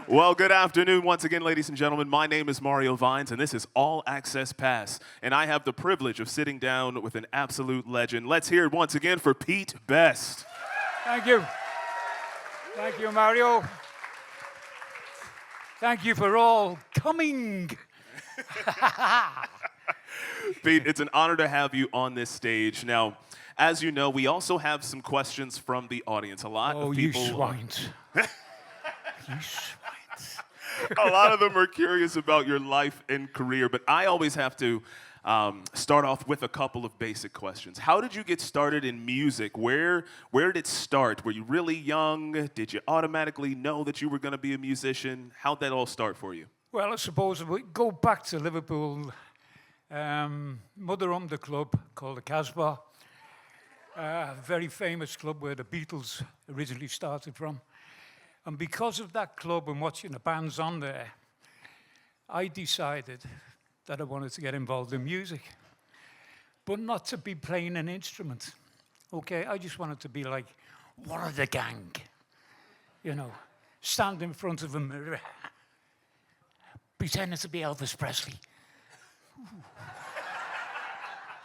Well, good afternoon once again, ladies and gentlemen. My name is Mario Vines, and this is All Access Pass. And I have the privilege of sitting down with an absolute legend. Let's hear it once again for Pete Best. Thank you. Thank you, Mario. Thank you for all coming. Pete, it's an honor to have you on this stage. Now, as you know, we also have some questions from the audience. A lot of people. You swines. You swines. A lot of them are curious about your life and career, but I always have to start off with a couple of basic questions. How did you get started in music? Where did it start? Were you really young? Did you automatically know that you were going to be a musician? How'd that all start for you? Well, I suppose we go back to Liverpool. Mother owned a club called the Casbah, a very famous club where the Beatles originally started from. And because of that club and watching the bands on there, I decided that I wanted to get involved in music, but not to be playing an instrument. Okay, I just wanted to be like one of the gang, you know, stand in front of a mirror, pretending to be Elvis Presley.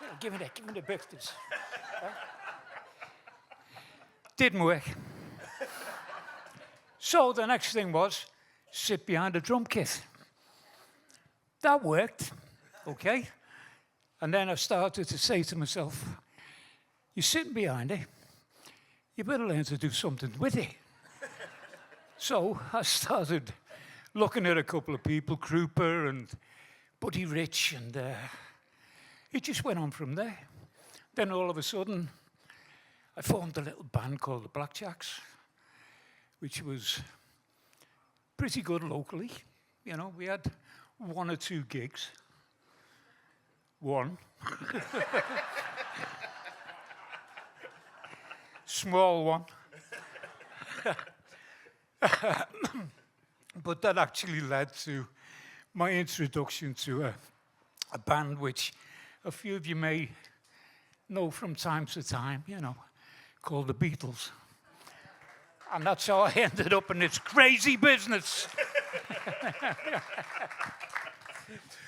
Yeah, give me the bifters. Didn't work. So the next thing was sit behind a drum kit. That worked, okay? And then I started to say to myself, you're sitting behind it, you better learn to do something with it. So I started looking at a couple of people, Krupa and Buddy Rich, and it just went on from there. Then all of a sudden, I formed a little band called the Blackjacks, which was pretty good locally. You know, we had 1 or 2 gigs. One. Small one. But that actually led to my introduction to a band which a few of you may know from time to time, you know, called the Beatles. And that's how I ended up in this crazy business.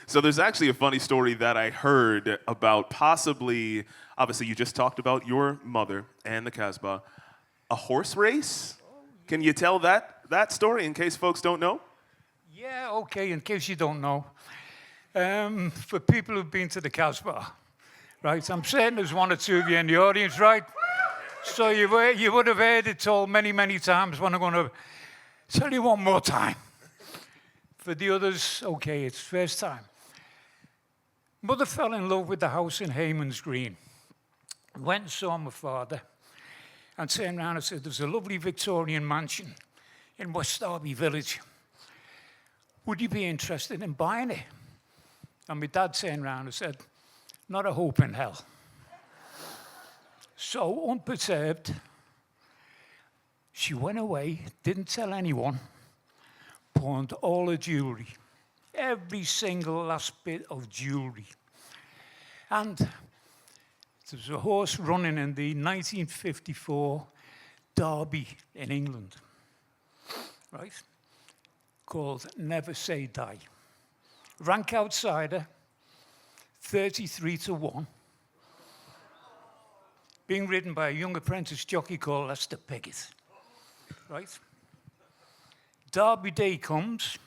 So there's actually a funny story that I heard about possibly, obviously you just talked about your mother and the Casbah, a horse race? Can you tell that story in case folks don't know? Yeah, okay, in case you don't know. For people who've been to the Casbah, right, I'm certain there's 1 or 2 of you in the audience, right? So you would have heard it told many, many times, but I'm going to tell you one more time. For the others, okay, it's first time. Mother fell in love with the house in Hayman's Green. Went and saw my father and turned around and said, there's a lovely Victorian mansion in West Derby Village. Would you be interested in buying it? And my dad turned around and said, not a hope in hell. So, unperturbed, she went away, didn't tell anyone, pawned all her jewelry, every single last bit of jewelry. And there was a horse running in the 1954 Derby in England, right, called Never Say Die. Rank outsider, 33-1. Being ridden by a young apprentice jockey called Lester Piggott, right? Derby Day comes,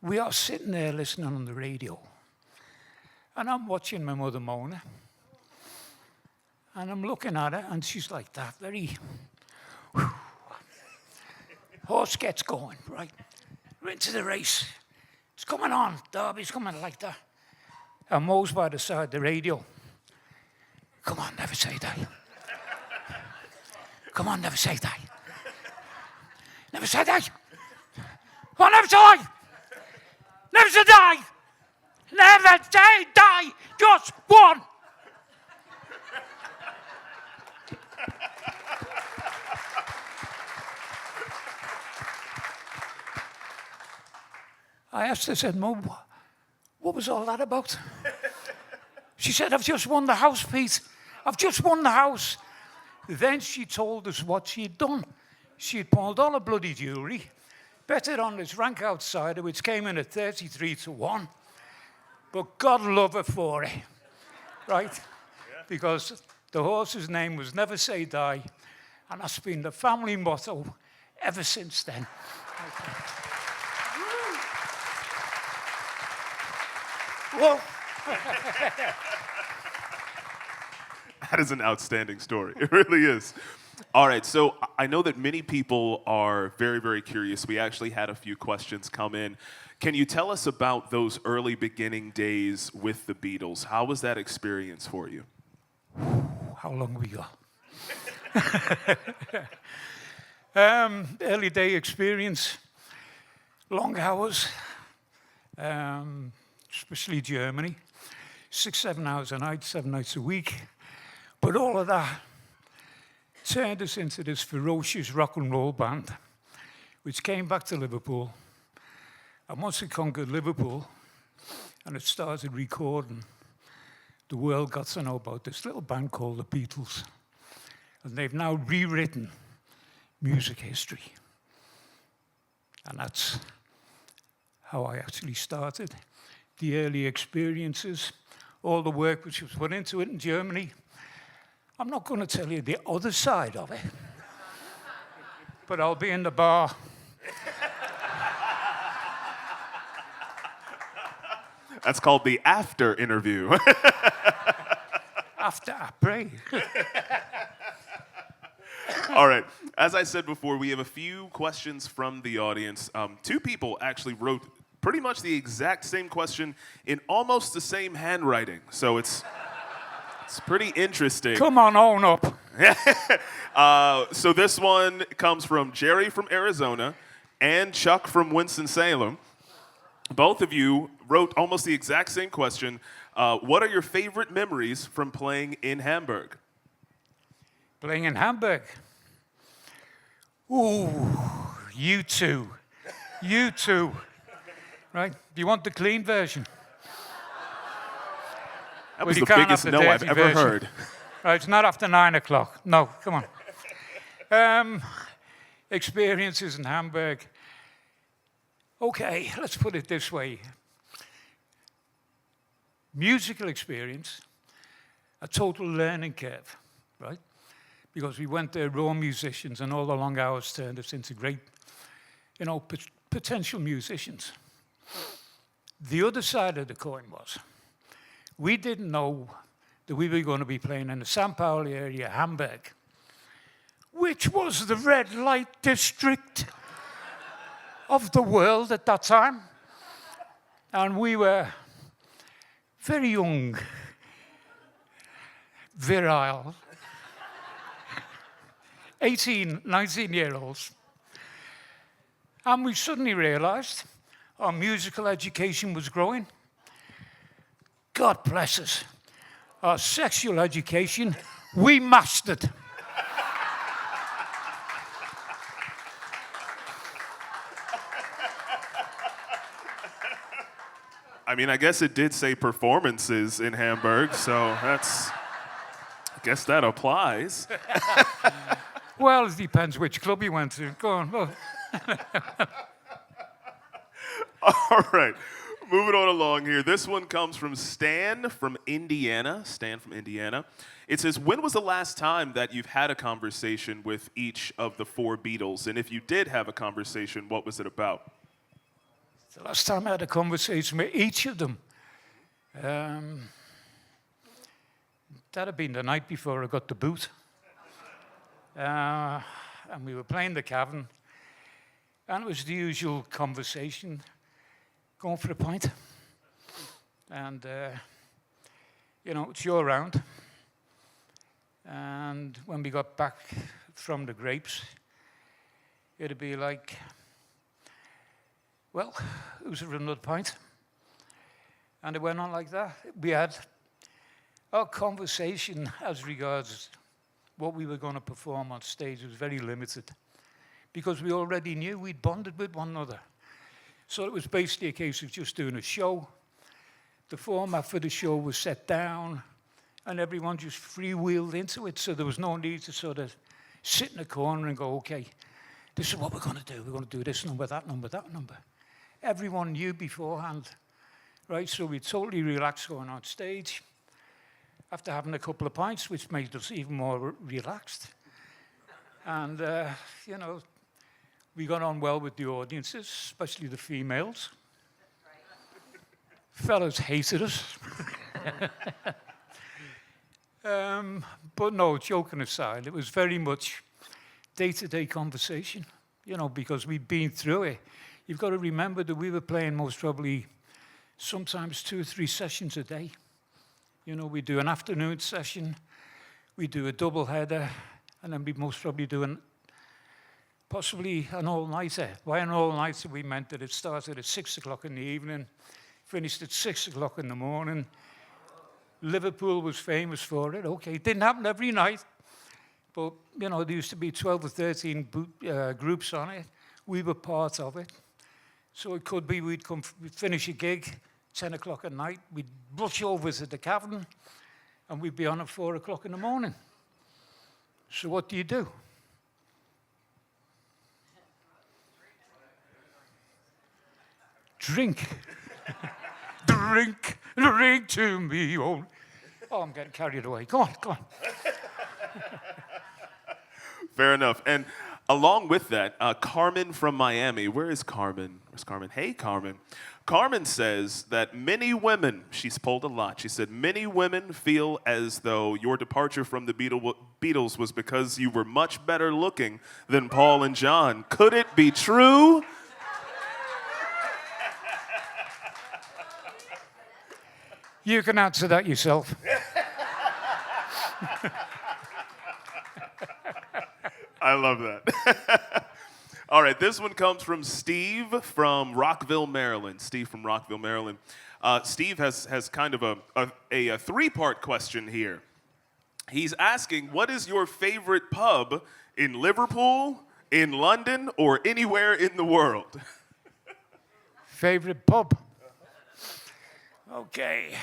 we are sitting there listening on the radio, and I'm watching my mother Mona, and I'm looking at her, and she's like that, very, horse gets going, right? We're into the race. It's coming on, Derby's coming like that. And Mo's by the side of the radio. Come on, never say die. Come on, never say die. Never say die. Come on, never say die. Never say die. Never say die, just one. I asked her, I said, Mum, what was all that about? She said, I've just won the house, Pete. I've just won the house. Then she told us what she'd done. She'd pulled all her bloody jewellery, bet it on this rank outsider, which came in at 33-1. But God love her for it, right? Yeah. Because the horse's name was Never Say Die, and that's been the family motto ever since then. Okay. Well, That is an outstanding story. It really is. All right, so I know that many people are very, very curious. We actually had a few questions come in. Can you tell us about those early beginning days with the Beatles? How was that experience for you? How long we got? Early day experience, long hours, especially Germany, 6-7 hours a night, 7 nights a week. But all of that turned us into this ferocious rock and roll band, which came back to Liverpool. And once it conquered Liverpool and it started recording, the world got to know about this little band called the Beatles. And they've now rewritten music history. And that's how I actually started. The early experiences, all the work which was put into it in Germany. I'm not going to tell you the other side of it, but I'll be in the bar. That's called the after interview. After I pray. All right. As I said before, we have a few questions from the audience. Two people actually wrote pretty much the exact same question in almost the same handwriting. So it's pretty interesting. Come on, own up. So this one comes from Jerry from Arizona and Chuck from Winston-Salem. Both of you wrote almost the exact same question. What are your favorite memories from playing in Hamburg? Playing in Hamburg. Ooh, you two. You two. Right? Do you want the clean version? That was you the can't biggest have the no I've dirty ever version. heard. Right, it's not after 9 o'clock. No, come on. Experiences in Hamburg. Okay, let's put it this way. Musical experience, a total learning curve, right? Because we went there raw musicians and all the long hours turned us into great, potential musicians. The other side of the coin was, we didn't know that we were going to be playing in the St. Pauli area, Hamburg, which was the red light district of the world at that time. And we were very young, virile, 18, 19-year-olds. And we suddenly realized our musical education was growing. God bless us. Our sexual education, we mastered. I mean, I guess it did say performances in Hamburg, so I guess that applies. Well, it depends which club you went to. Go on. Well. All right, moving on along here. This one comes from Stan from Indiana. It says, when was the last time that you've had a conversation with each of the four Beatles? And if you did have a conversation, what was it about? The last time I had a conversation with each of them, that'd have been the night before I got the boot. And we were playing the Cavern, and it was the usual conversation, going for a pint. And, it's your round. And when we got back from the Grapes, it'd be like, well, who's for another pint? And it went on like that. We had our conversation as regards what we were going to perform on stage was very limited because we already knew we'd bonded with one another. So it was basically a case of just doing a show. The format for the show was set down, and everyone just freewheeled into it. So there was no need to sort of sit in a corner and go, okay, this is what we're going to do. We're going to do this number, that number, that number. Everyone knew beforehand, right? So we totally relaxed going on stage. After having a couple of pints, which made us even more relaxed. And, you know, we got on well with the audiences, especially the females. Fellas hated us. But no, joking aside, it was very much day-to-day conversation, you know, because we'd been through it. You've got to remember that we were playing most probably sometimes 2 or 3 sessions a day. You know, we do an afternoon session, we do a double header, and then we most probably do possibly an all-nighter. By an all-nighter, we meant that it started at 6 o'clock in the evening, finished at 6 o'clock in the morning. Liverpool was famous for it. Okay, it didn't happen every night, but, you know, there used to be 12 or 13 groups on it. We were part of it. So it could be we'd finish a gig, 10 o'clock at night, we'd rush over to the Cavern, and we'd be on at 4 o'clock in the morning. So what do? Drink. Drink to me. Oh, I'm getting carried away. Go on. Fair enough. And along with that, Carmen from Miami. Where is Carmen? Where's Carmen? Hey, Carmen. Carmen says that many women, she's polled a lot, she said many women feel as though your departure from the Beatles was because you were much better looking than Paul and John. Could it be true? You can answer that yourself. I love that. All right, this one comes from Steve from Rockville, Maryland. Steve from Rockville, Maryland. Steve has kind of a 3-part question here. He's asking, what is your favorite pub in Liverpool, in London, or anywhere in the world? Favorite pub? Okay.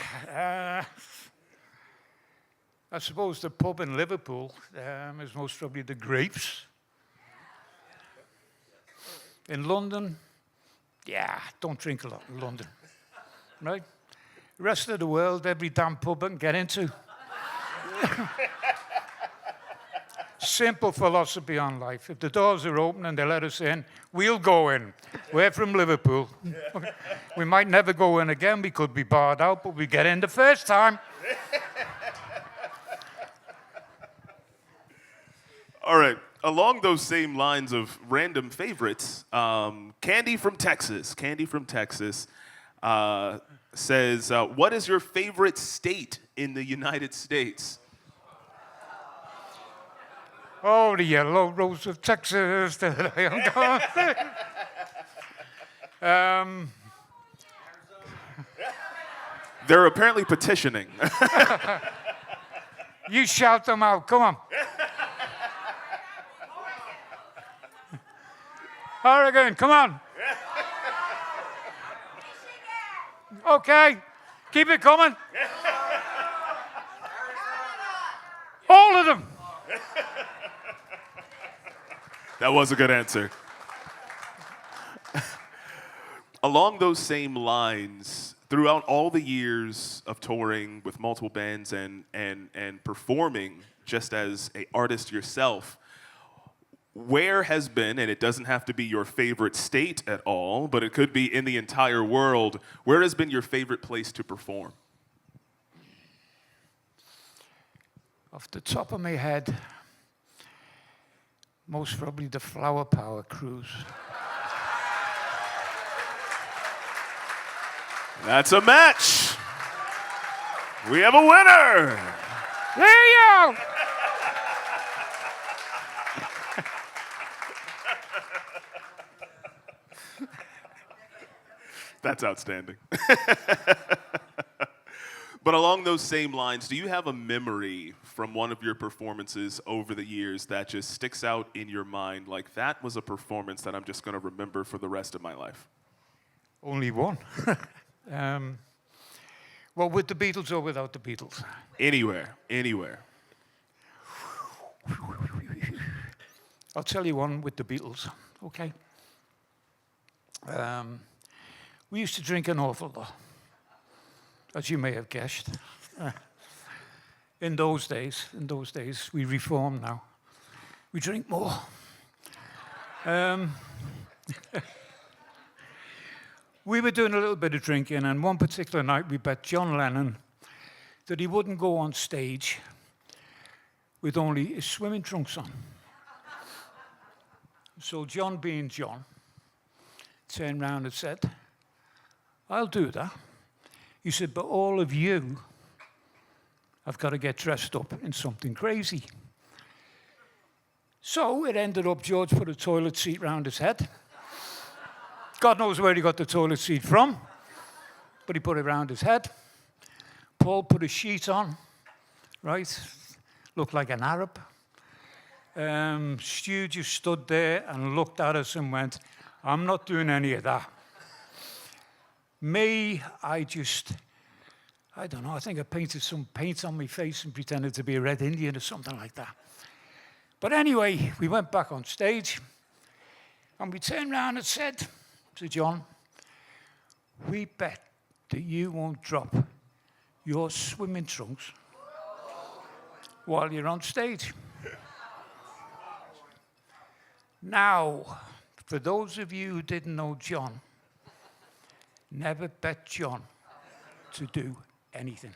I suppose the pub in Liverpool is most probably the Grapes. In London, yeah, don't drink a lot in London, right? The rest of the world, every damn pub I can get into. Simple philosophy on life. If the doors are open and they let us in, we'll go in. We're from Liverpool. We might never go in again. We could be barred out, but we get in the first time. All right. Along those same lines of random favorites, Candy from Texas. Candy from Texas says, what is your favorite state in the United States? Oh, the yellow rose of Texas. They're apparently petitioning. You shout them out. Come on. Oregon, come on. Okay, keep it coming. All of them. That was a good answer. Along those same lines, throughout all the years of touring with multiple bands and performing just as an artist yourself, where has been, and it doesn't have to be your favorite state at all, but it could be in the entire world, where has been your favorite place to perform? Off the top of my head, most probably the Flower Power cruise. That's a match. We have a winner. There you go. That's outstanding. But along those same lines, do you have a memory from one of your performances over the years that just sticks out in your mind? Like, that was a performance that I'm just going to remember for the rest of my life. Only one. Well, with the Beatles or without the Beatles? Anywhere, anywhere. I'll tell you one with the Beatles, okay? We used to drink an awful lot, as you may have guessed. In those days, we reformed now. We drink more. We were doing a little bit of drinking, and one particular night we bet John Lennon that he wouldn't go on stage with only his swimming trunks on. So John, being John, turned round and said, "I'll do that." He said, "But all of you have got to get dressed up in something crazy." So it ended up George put a toilet seat round his head. God knows where he got the toilet seat from, but he put it round his head. Paul put a sheet on, right? Looked like an Arab. Stu just stood there and looked at us and went, "I'm not doing any of that." Me, I don't know, I think I painted some paint on my face and pretended to be a Red Indian or something like that. But anyway, we went back on stage and we turned around and said to John, "We bet that you won't drop your swimming trunks while you're on stage." Now, for those of you who didn't know John, never bet John to do anything.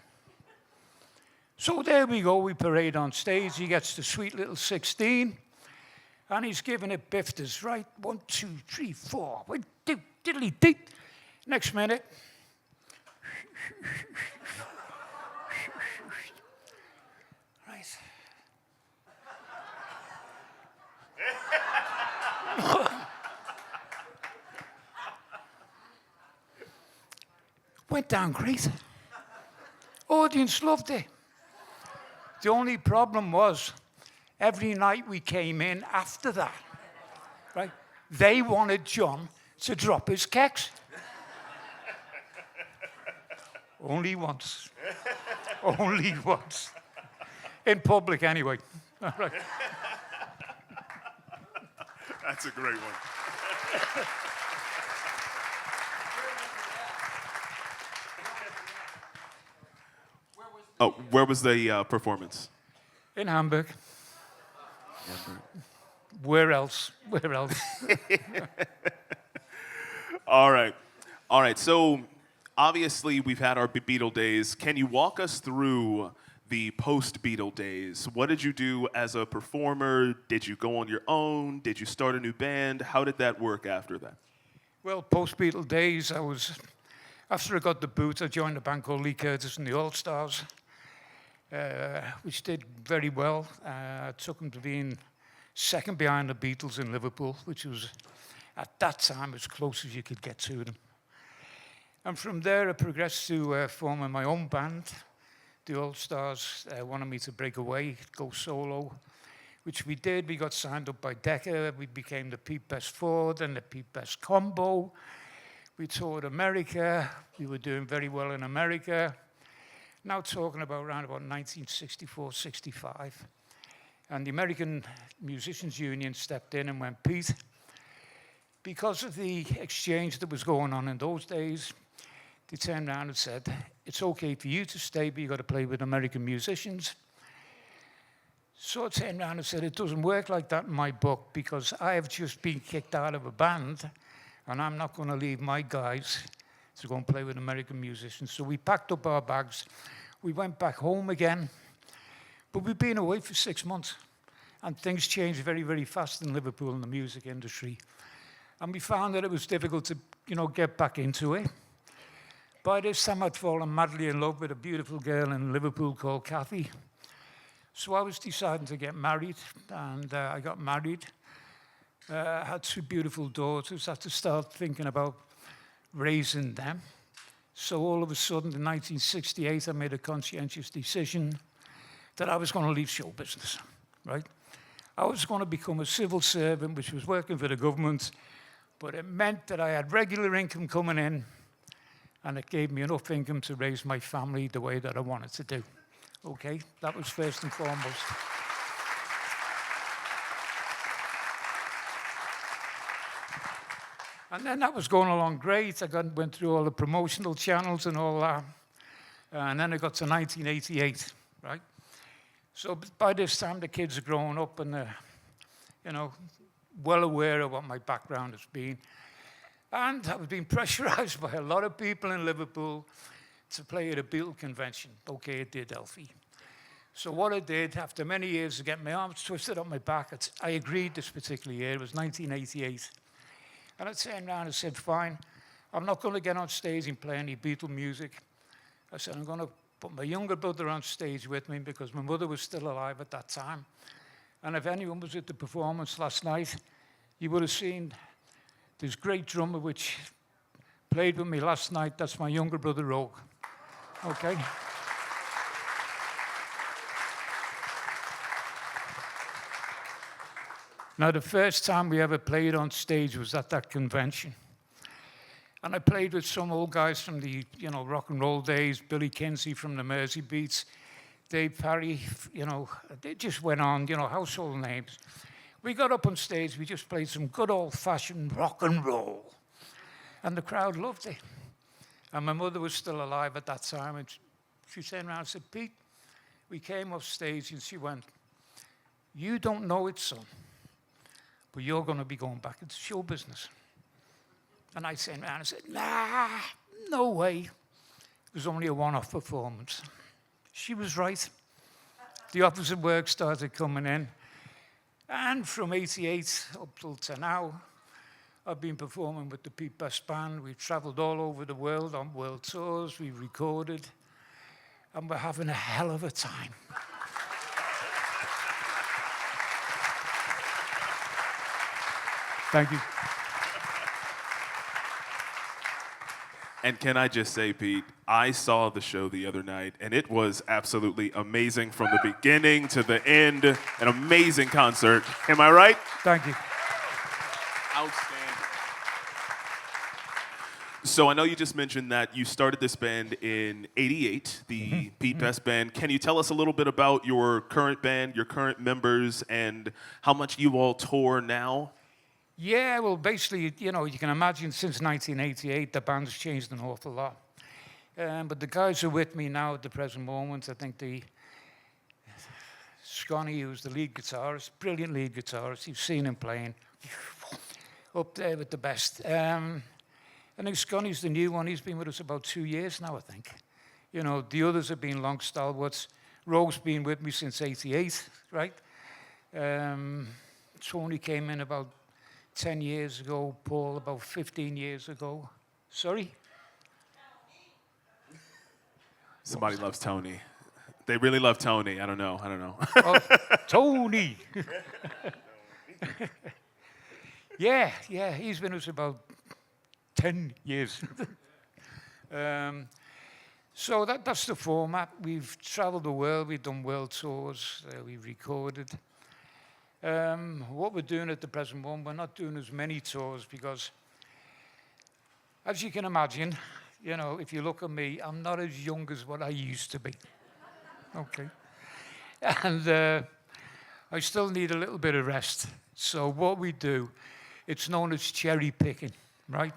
So there we go, we parade on stage. He gets the sweet little 16, and he's giving it bifters, right? 1, 2, 3, 4. 1, 2, diddly dee. Next minute. Right. Went down great. Audience loved it. The only problem was, every night we came in after that, right, they wanted John to drop his kecks. Only once. Only once. In public, anyway. Right. That's a great one. Oh, where was the performance? In Hamburg. Where else? Where else? All right. All right. So obviously we've had our Beatle days. Can you walk us through the post-Beatle days? What did you do as a performer? Did you go on your own? Did you start a new band? How did that work after that? Well, post-Beatle days, after I got the boot, I joined a band called Lee Curtis and the All-Stars, which did very well. I took them to being second behind the Beatles in Liverpool, which was, at that time, as close as you could get to them. And from there, I progressed to forming my own band. The All-Stars wanted me to break away, go solo, which we did. We got signed up by Decca. We became the Pete Best Ford and the Pete Best Combo. We toured America. We were doing very well in America. Now talking about around about 1964, 65. And the American Musicians Union stepped in and went, "Pete, because of the exchange that was going on in those days, they turned around and said, it's okay for you to stay, but you've got to play with American musicians." So I turned around and said, it doesn't work like that in my book, because I have just been kicked out of a band, and I'm not going to leave my guys to go and play with American musicians. So we packed up our bags. We went back home again. But we've been away for 6 months, and things changed very, very fast in Liverpool in the music industry. And we found that it was difficult to, get back into it. By this time, I'd fallen madly in love with a beautiful girl in Liverpool called Kathy. So I was deciding to get married, and I got married. I had 2 beautiful daughters. I had to start thinking about raising them. So all of a sudden, in 1968, I made a conscientious decision that I was going to leave show business, right? I was going to become a civil servant, which was working for the government, but it meant that I had regular income coming in, and it gave me enough income to raise my family the way that I wanted to do. Okay, that was first and foremost. And then that was going along great. Went through all the promotional channels and all that. And then I got to 1988, right? So by this time, the kids are growing up and, you know, well aware of what my background has been. And I was being pressurized by a lot of people in Liverpool to play at a Beatle convention, OK at the Adelphi. So what I did, after many years of getting my arms twisted up my back, I agreed this particular year. It was 1988. And I turned around and said, fine, I'm not going to get on stage and play any Beatle music. I said, I'm going to put my younger brother on stage with me because my mother was still alive at that time. And if anyone was at the performance last night, you would have seen this great drummer which played with me last night. That's my younger brother, Rogue. Okay? Now, the first time we ever played on stage was at that convention. And I played with some old guys from the, you know, rock and roll days, Billy Kinsey from the Mersey Beats, Dave Parry, you know, they just went on, you know, household names. We got up on stage, we just played some good old-fashioned rock and roll. And the crowd loved it. And my mother was still alive at that time, and she turned around and said, Pete, we came off stage, and she went, you don't know it, son, but you're going to be going back into show business. And I turned around and said, nah, no way. It was only a one-off performance. She was right. The opposite work started coming in. And from 88 up till now, I've been performing with the Pete Best Band. We've traveled all over the world on world tours. We've recorded. And we're having a hell of a time. Thank you. And can I just say, Pete, I saw the show the other night, and it was absolutely amazing from the beginning to the end. An amazing concert. Am I right? Thank you. Outstanding. So I know you just mentioned that you started this band in '88, the Pete Best Band. Can you tell us a little bit about your current band, your current members, and how much you all tour now? Yeah, well, basically, you know, you can imagine since 1988, the band's changed an awful lot. But the guys who are with me now at the present moment, I think Scotty, who's the lead guitarist, brilliant lead guitarist, you've seen him playing, up there with the best. I think Scotty's the new one. He's been with us about 2 years now, I think. You know, the others have been long stalwarts. Rogue's been with me since '88, right? Tony came in about 10 years ago, Paul about 15 years ago. Sorry? Somebody loves Tony. They really love Tony. I don't know. Oh, Tony! yeah, he's been with us about 10 years. So that's the format. We've traveled the world, we've done world tours, we've recorded. What we're doing at the present moment, we're not doing as many tours because, as you can imagine, you know, if you look at me, I'm not as young as what I used to be. Okay. And I still need a little bit of rest. So what we do, it's known as cherry picking, right?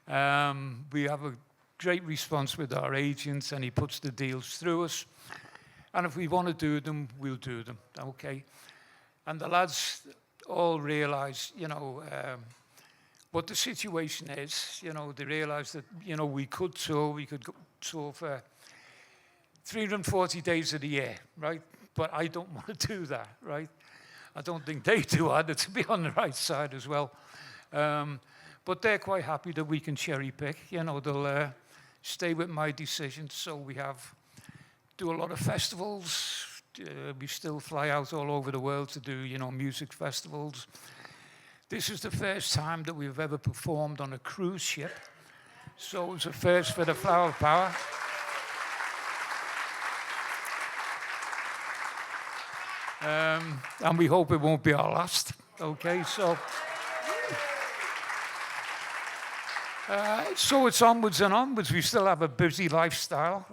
We have a great response with our agents, and he puts the deals through us. And if we want to do them, we'll do them, okay? And the lads all realize, you know, what the situation is. You know, they realize that, you know, we could tour tour for 340 days of the year, right? But I don't want to do that, right? I don't think they do either, to be on the right side as well. But they're quite happy that we can cherry pick. You know, they'll stay with my decisions. So we do a lot of festivals. We still fly out all over the world to do, you know, music festivals. This is the first time that we've ever performed on a cruise ship. So it was a first for the Flower Power. And we hope it won't be our last. Okay, so it's onwards and onwards. We still have a busy lifestyle.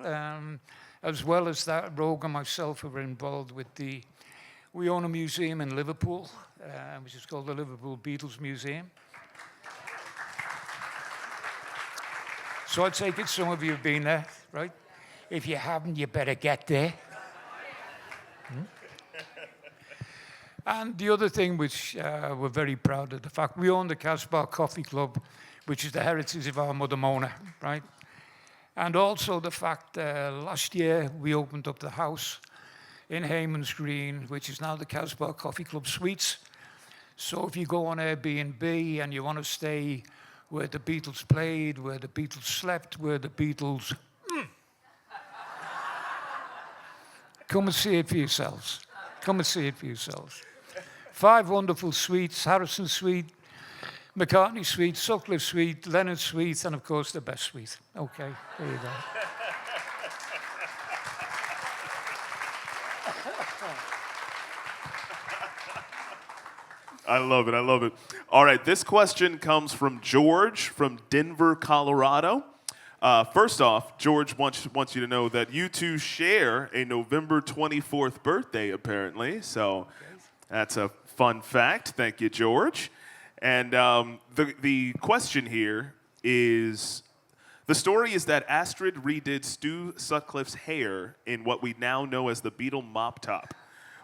As well as that, Rogue and myself are involved with we own a museum in Liverpool, which is called the Liverpool Beatles Museum. So I take it some of you have been there, right? If you haven't, you better get there. And the other thing which we're very proud of, the fact we own the Casbah Coffee Club, which is the heritage of our mother Mona, right? And also the fact last year we opened up the house in Hayman's Green, which is now the Casbah Coffee Club Suites. So if you go on Airbnb and you want to stay where the Beatles played, where the Beatles slept, where the Beatles... Come and see it for yourselves. Come and see it for yourselves. 5 wonderful suites: Harrison Suite, McCartney Suite, Sutcliffe Suite, Lennon Suite, and of course the best suite. Okay, there you go. I love it. I love it. All right, this question comes from George from Denver, Colorado. First off, George wants you to know that you two share a November 24th birthday, apparently. So that's a fun fact. Thank you, George. And the question here is, the story is that Astrid redid Stu Sutcliffe's hair in what we now know as the Beatle mop top.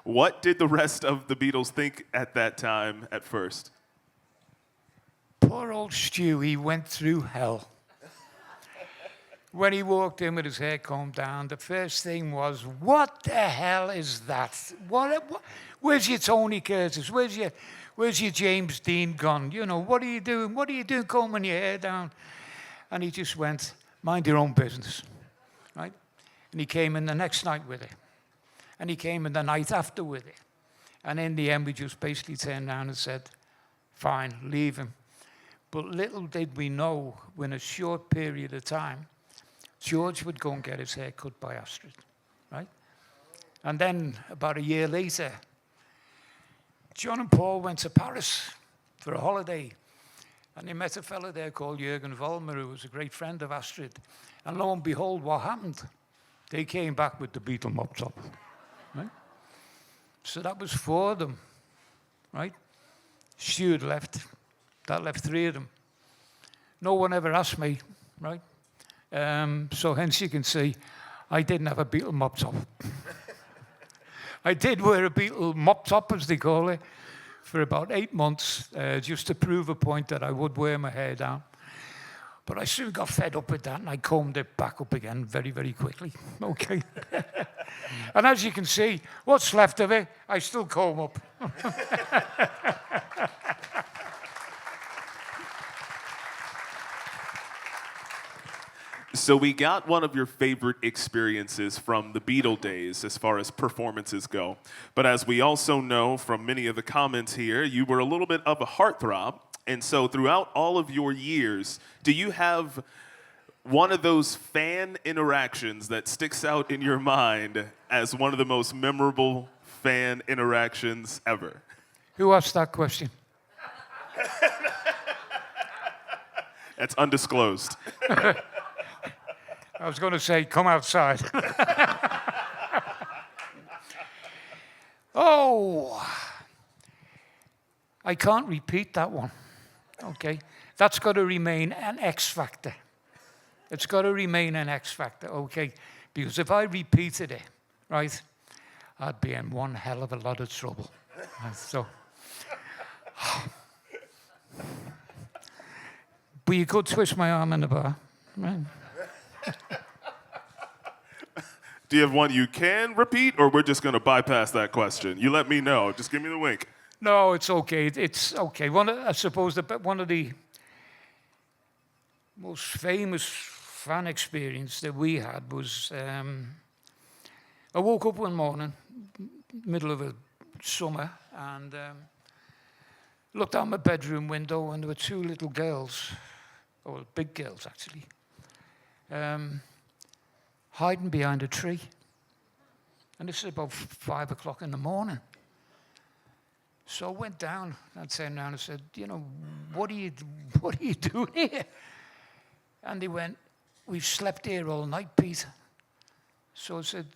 What did the rest of the Beatles think at that time at first? Poor old Stu, he went through hell. When he walked in with his hair combed down, the first thing was, what the hell is that? Where's your Tony Curtis? Where's your James Dean gone? You know, what are you doing? What are you doing combing your hair down? And he just went, mind your own business, right? And he came in the next night with it. And he came in the night after with it. And in the end, we just basically turned around and said, fine, leave him. But little did we know, in a short period of time, George would go and get his hair cut by Astrid, right? And then, about a year later, John and Paul went to Paris for a holiday. And they met a fellow there called Jürgen Vollmer, who was a great friend of Astrid. And lo and behold, what happened? They came back with the Beatle mop top. Right? So that was 4 of them, right? Stuart left. That left 3 of them. No one ever asked me, right? So hence you can see, I didn't have a Beatle mop top. I did wear a Beatle mop top, as they call it, for about 8 months, just to prove a point that I would wear my hair down. But I soon got fed up with that, and I combed it back up again very, very quickly. Okay. And as you can see, what's left of it, I still comb up. So we got one of your favorite experiences from the Beatle days as far as performances go. But as we also know from many of the comments here, you were a little bit of a heartthrob. And so throughout all of your years, do you have one of those fan interactions that sticks out in your mind as one of the most memorable fan interactions ever? Who asked that question? That's undisclosed. I was going to say, come outside. Oh, I can't repeat that one. Okay, that's got to remain an X factor. It's got to remain an X factor, okay? Because if I repeated it, right, I'd be in one hell of a lot of trouble. So, but you could twist my arm in the bar, right? Do you have one you can repeat, or we're just going to bypass that question? You let me know. Just give me the wink. No, it's okay. It's okay. I suppose one of the most famous fan experience that we had was I woke up one morning, middle of a summer, and looked out my bedroom window, and there were 2 little girls or big girls actually, hiding behind a tree. And this is about 5 o'clock in the morning. So I went down and turned around and said, you know, what are you doing here? And they went, we've slept here all night, Pete. So I said,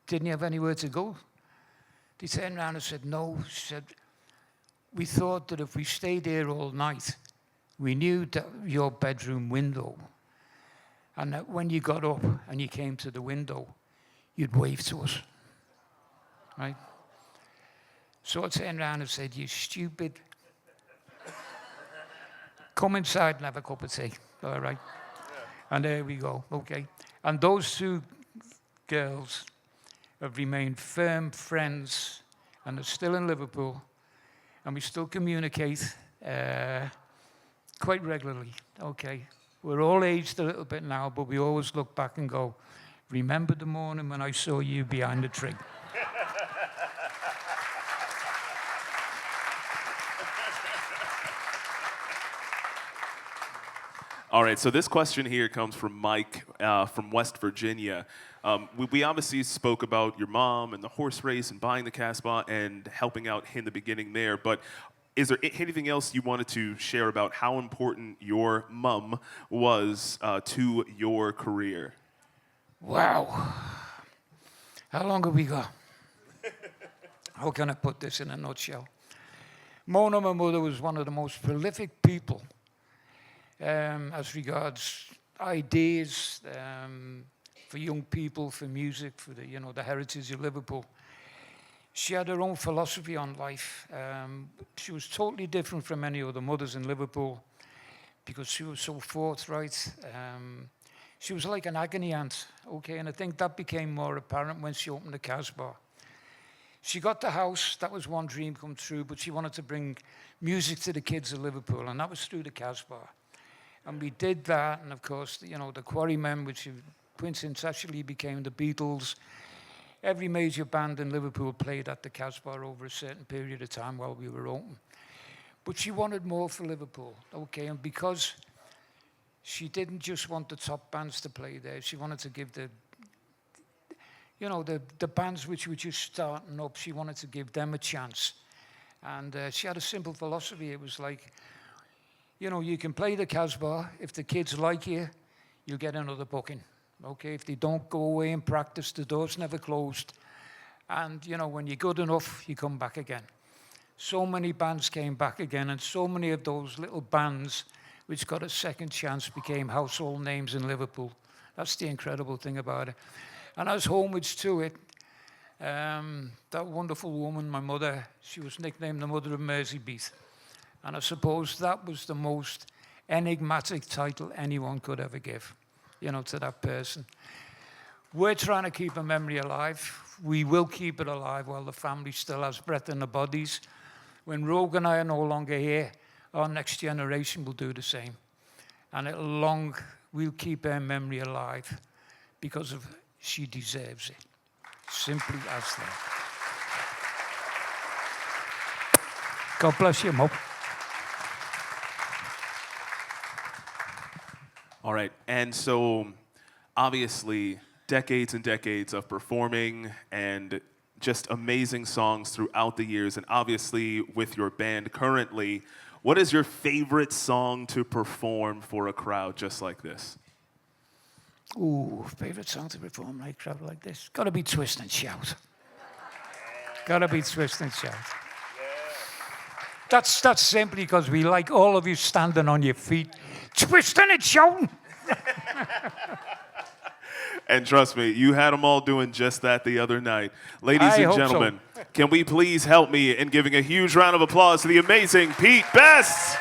didn't you have anywhere to go? They turned around and said, no. She said, we thought that if we stayed here all night, we knew that your bedroom window, and that when you got up and you came to the window, you'd wave to us, right? So I turned around and said, you stupid. Come inside and have a cup of tea, all right? Yeah. And there we go, okay. And those two girls have remained firm friends, and they're still in Liverpool, and we still communicate quite regularly, okay. We're all aged a little bit now, but we always look back and go, remember the morning when I saw you behind the tree? All right, so this question here comes from Mike from West Virginia. We obviously spoke about your mom and the horse race and buying the Casbah and helping out in the beginning there, but is there anything else you wanted to share about how important your mom was to your career? Wow. How long have we got? How can I put this in a nutshell? Mona, my mother, was one of the most prolific people as regards ideas for young people, for music, for the, you know, the heritage of Liverpool. She had her own philosophy on life. She was totally different from any other mothers in Liverpool because she was so forthright. She was like an agony aunt, okay, and I think that became more apparent when she opened the Casbah. She got the house, that was one dream come true, but she wanted to bring music to the kids of Liverpool, and that was through the Casbah. And we did that, and of course, you know, the Quarrymen, which quintessentially became the Beatles. Every major band in Liverpool played at the Casbah over a certain period of time while we were open. But she wanted more for Liverpool, okay, and because she didn't just want the top bands to play there, she wanted to give the, you know, the bands which were just starting up, she wanted to give them a chance. And she had a simple philosophy. It was like, you know, you can play the Casbah. If the kids like you, you'll get another booking. Okay, if they don't go away and practice, the door's never closed. And, you know, when you're good enough, you come back again. So many bands came back again, and so many of those little bands which got a second chance became household names in Liverpool. That's the incredible thing about it. And as homage to it, that wonderful woman, my mother, she was nicknamed the Mother of Merseybeat. And I suppose that was the most enigmatic title anyone could ever give, you know, to that person. We're trying to keep her memory alive. We will keep it alive while the family still has breath in their bodies. When Rogue and I are no longer here, our next generation will do the same. And we'll keep her memory alive because of she deserves it. Simply as that. God bless you, Mo. All right, and so obviously decades and decades of performing and just amazing songs throughout the years, and obviously with your band currently, what is your favorite song to perform for a crowd just like this? Ooh, favorite song to perform like a crowd like this? Gotta be Twist and Shout. Gotta be Twist and Shout. That's simply because we like all of you standing on your feet, twisting and shouting. And trust me, you had them all doing just that the other night. Ladies and gentlemen, can we please help me in giving a huge round of applause to the amazing Pete Best?